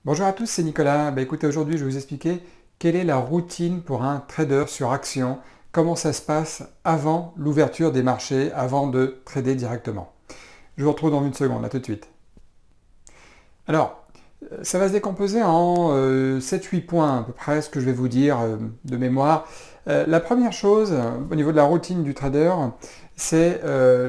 Bonjour à tous, c'est Nicolas. Écoutez, aujourd'hui je vais vous expliquer quelle est la routine pour un trader sur action, comment ça se passe avant l'ouverture des marchés, avant de trader directement. Je vous retrouve dans une seconde, à tout de suite. Alors, ça va se décomposer en 7-8 points à peu près, ce que je vais vous dire de mémoire. La première chose, au niveau de la routine du trader, c'est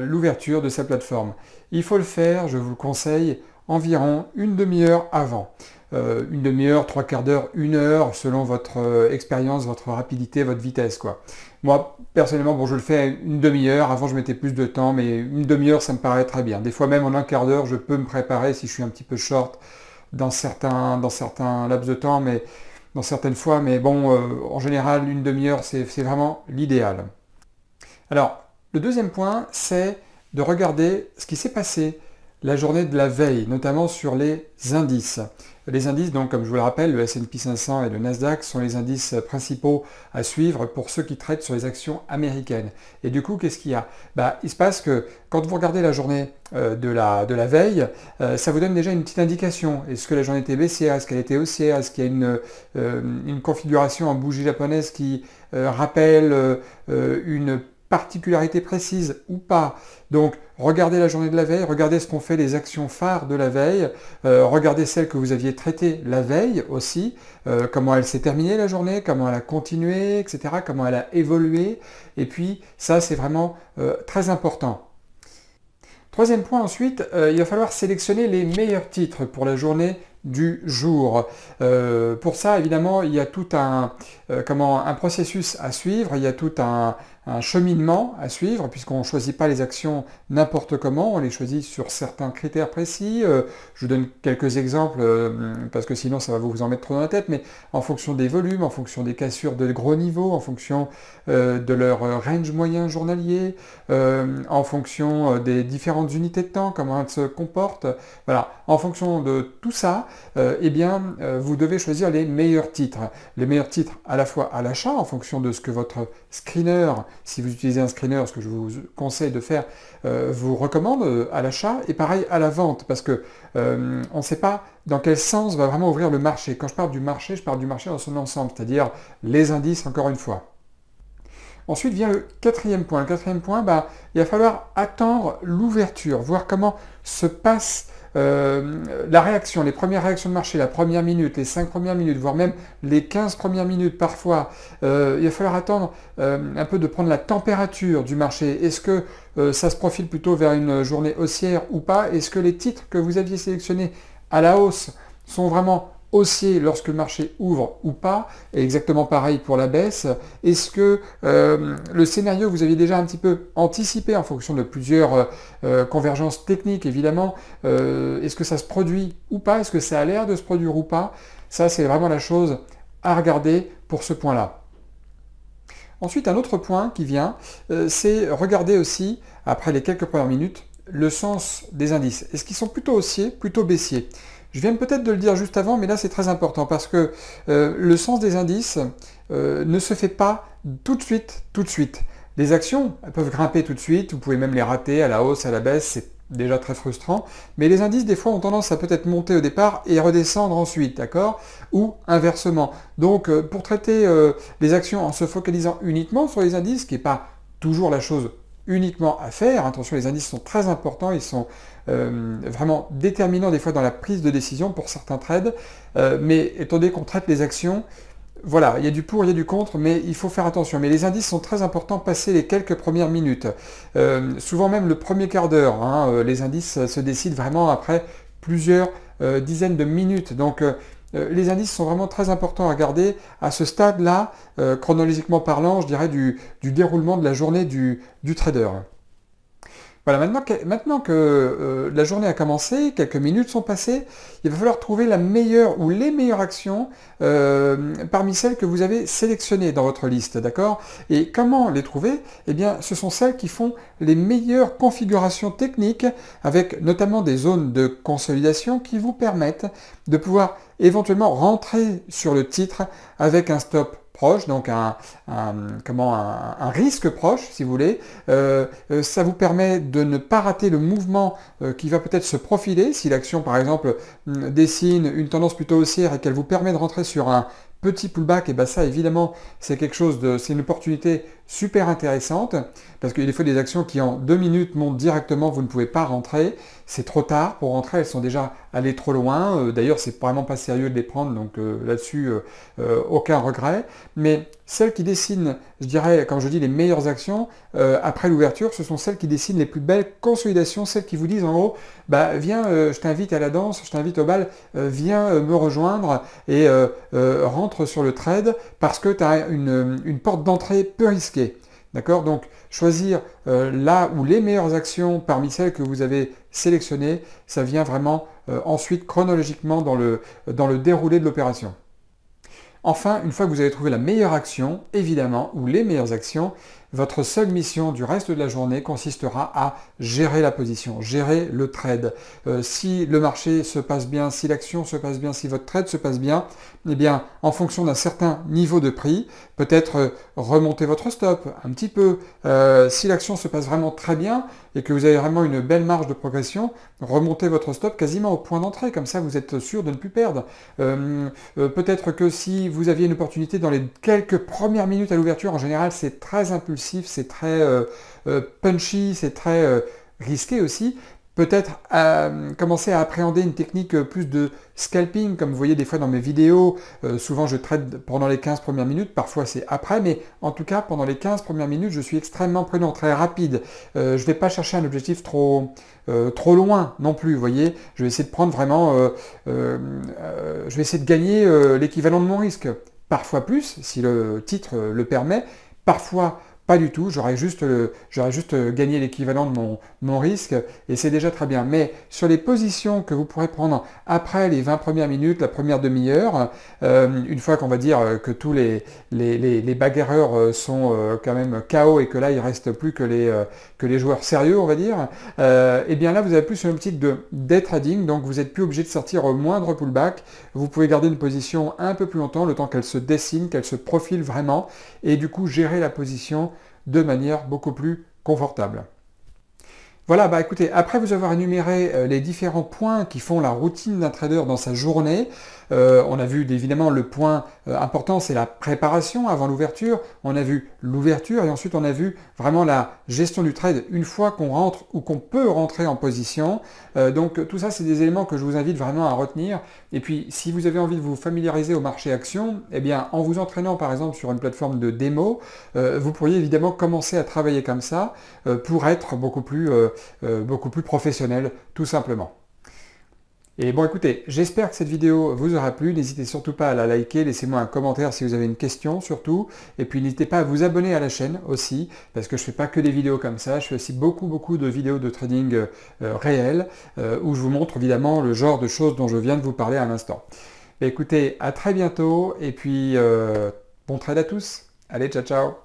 l'ouverture de sa plateforme. Il faut le faire, je vous le conseille, environ une demi-heure avant. Une demi-heure, trois quarts d'heure, une heure, selon votre expérience, votre rapidité, votre vitesse, quoi. Moi, personnellement, bon, je le fais une demi-heure. Avant, je mettais plus de temps, mais une demi-heure, ça me paraît très bien. Des fois, même en un quart d'heure, je peux me préparer si je suis un petit peu short dans certains laps de temps, mais dans certaines fois. Mais bon, en général, une demi-heure, c'est vraiment l'idéal. Alors, le deuxième point, c'est de regarder ce qui s'est passé la journée de la veille, notamment sur les indices. Les indices, donc, comme je vous le rappelle, le S&P 500 et le Nasdaq sont les indices principaux à suivre pour ceux qui traitent sur les actions américaines. Et du coup, qu'est-ce qu'il y a? Il se passe que quand vous regardez la journée de la veille, ça vous donne déjà une petite indication. Est-ce que la journée était baissière? Est-ce qu'elle était haussière? Est-ce qu'il y a une configuration en bougie japonaise qui rappelle une particularité précise ou pas? Donc, regardez la journée de la veille, regardez ce qu'ont fait les actions phares de la veille, regardez celles que vous aviez traitées la veille aussi, comment elle s'est terminée la journée, comment elle a continué, etc., comment elle a évolué. Et puis, ça, c'est vraiment très important. Troisième point ensuite, il va falloir sélectionner les meilleurs titres pour la journée du jour. Pour ça, évidemment, il y a tout un processus à suivre, il y a tout un cheminement à suivre, puisqu'on ne choisit pas les actions n'importe comment, on les choisit sur certains critères précis. Je vous donne quelques exemples, parce que sinon ça va vous en mettre trop dans la tête, mais en fonction des volumes, en fonction des cassures de gros niveaux, en fonction de leur range moyen journalier, en fonction des différentes unités de temps, comment elles se comportent. Voilà, en fonction de tout ça, vous devez choisir les meilleurs titres. Les meilleurs titres à la fois à l'achat, en fonction de ce que votre screener, si vous utilisez un screener, ce que je vous conseille de faire, vous recommande à l'achat, et pareil à la vente, parce que on ne sait pas dans quel sens va vraiment ouvrir le marché. Quand je parle du marché, je parle du marché dans son ensemble, c'est-à-dire les indices, encore une fois. Ensuite vient le quatrième point. Le quatrième point, il va falloir attendre l'ouverture, voir comment se passe la réaction, les premières réactions de marché, la première minute, les 5 premières minutes, voire même les 15 premières minutes parfois. Il va falloir attendre un peu de prendre la température du marché. Est-ce que ça se profile plutôt vers une journée haussière ou pas? Est-ce que les titres que vous aviez sélectionnés à la hausse sont vraiment haussier lorsque le marché ouvre ou pas, et exactement pareil pour la baisse? Est-ce que le scénario que vous aviez déjà un petit peu anticipé en fonction de plusieurs convergences techniques évidemment, est-ce que ça se produit ou pas? Est-ce que ça a l'air de se produire ou pas? Ça, c'est vraiment la chose à regarder pour ce point-là. Ensuite, un autre point qui vient, c'est regarder aussi, après les quelques premières minutes, le sens des indices. Est-ce qu'ils sont plutôt haussiers, plutôt baissiers? Je viens peut-être de le dire juste avant, mais là c'est très important parce que le sens des indices ne se fait pas tout de suite, tout de suite. Les actions, elles peuvent grimper tout de suite, vous pouvez même les rater à la hausse, à la baisse, c'est déjà très frustrant. Mais les indices, des fois, ont tendance à peut-être monter au départ et redescendre ensuite, d'accord? Ou inversement. Donc, pour traiter les actions en se focalisant uniquement sur les indices, ce qui n'est pas toujours la chose uniquement à faire. Attention, les indices sont très importants, ils sont vraiment déterminants des fois dans la prise de décision pour certains trades, mais étant donné qu'on traite les actions, voilà, il y a du pour, il y a du contre, mais il faut faire attention. Mais les indices sont très importants passé les quelques premières minutes. Souvent même le premier quart d'heure, hein, les indices se décident vraiment après plusieurs dizaines de minutes. Donc les indices sont vraiment très importants à regarder à ce stade-là, chronologiquement parlant, je dirais, du déroulement de la journée du trader. Voilà, maintenant que la journée a commencé, quelques minutes sont passées, il va falloir trouver la meilleure ou les meilleures actions parmi celles que vous avez sélectionnées dans votre liste, d'accord? Et comment les trouver? Eh bien, ce sont celles qui font les meilleures configurations techniques, avec notamment des zones de consolidation qui vous permettent de pouvoir éventuellement rentrer sur le titre avec un stop proche, donc un risque proche, si vous voulez. Ça vous permet de ne pas rater le mouvement qui va peut-être se profiler. Si l'action, par exemple, dessine une tendance plutôt haussière et qu'elle vous permet de rentrer sur un petit pullback, et bien ça, évidemment, c'est une opportunité super intéressante, parce qu'il y a des fois des actions qui en 2 minutes montent directement, vous ne pouvez pas rentrer, c'est trop tard pour rentrer, elles sont déjà allées trop loin, d'ailleurs c'est vraiment pas sérieux de les prendre, donc là-dessus aucun regret, mais celles qui dessinent, je dirais, comme je dis, les meilleures actions, après l'ouverture, ce sont celles qui dessinent les plus belles consolidations, celles qui vous disent en gros, bah viens, je t'invite à la danse, je t'invite au bal, viens me rejoindre et rentre sur le trade parce que tu as une porte d'entrée peu risquée. D'accord? Donc, choisir là où les meilleures actions parmi celles que vous avez sélectionnées, ça vient vraiment ensuite chronologiquement dans le déroulé de l'opération. Enfin, une fois que vous avez trouvé la meilleure action, évidemment, ou les meilleures actions, votre seule mission du reste de la journée consistera à gérer la position, gérer le trade. Si le marché se passe bien, si l'action se passe bien, si votre trade se passe bien, eh bien, en fonction d'un certain niveau de prix, peut-être remonter votre stop un petit peu. Si l'action se passe vraiment très bien et que vous avez vraiment une belle marge de progression, remontez votre stop quasiment au point d'entrée, comme ça vous êtes sûr de ne plus perdre. Peut-être que si vous aviez une opportunité dans les quelques premières minutes à l'ouverture, en général c'est très impulsif, c'est très punchy, c'est très risqué aussi, peut-être commencer à appréhender une technique plus de scalping, comme vous voyez des fois dans mes vidéos, souvent je trade pendant les 15 premières minutes, parfois c'est après, mais en tout cas pendant les 15 premières minutes je suis extrêmement prudent, très rapide, je ne vais pas chercher un objectif trop loin non plus, vous voyez, je vais essayer de prendre vraiment, je vais essayer de gagner l'équivalent de mon risque, parfois plus, si le titre le permet, parfois pas du tout, j'aurais juste gagné l'équivalent de mon risque et c'est déjà très bien. Mais sur les positions que vous pourrez prendre après les 20 premières minutes, la première demi-heure, une fois qu'on va dire que tous les bagarreurs sont quand même KO et que là il ne reste plus que les joueurs sérieux, on va dire, et bien là vous avez plus une optique de day trading, donc vous n'êtes plus obligé de sortir au moindre pullback, vous pouvez garder une position un peu plus longtemps, le temps qu'elle se dessine, qu'elle se profile vraiment, et du coup gérer la position de manière beaucoup plus confortable. Voilà, bah écoutez, après vous avoir énuméré les différents points qui font la routine d'un trader dans sa journée, on a vu évidemment le point important, c'est la préparation avant l'ouverture, on a vu l'ouverture et ensuite on a vu vraiment la gestion du trade une fois qu'on rentre ou qu'on peut rentrer en position. Donc tout ça c'est des éléments que je vous invite vraiment à retenir. Et puis si vous avez envie de vous familiariser au marché action, eh bien en vous entraînant par exemple sur une plateforme de démo, vous pourriez évidemment commencer à travailler comme ça pour être beaucoup plus professionnel tout simplement. Et bon écoutez, j'espère que cette vidéo vous aura plu, n'hésitez surtout pas à la liker, laissez-moi un commentaire si vous avez une question surtout, et puis n'hésitez pas à vous abonner à la chaîne aussi, parce que je ne fais pas que des vidéos comme ça, je fais aussi beaucoup de vidéos de trading réel, où je vous montre évidemment le genre de choses dont je viens de vous parler à l'instant. Écoutez, à très bientôt, et puis bon trade à tous, allez ciao ciao.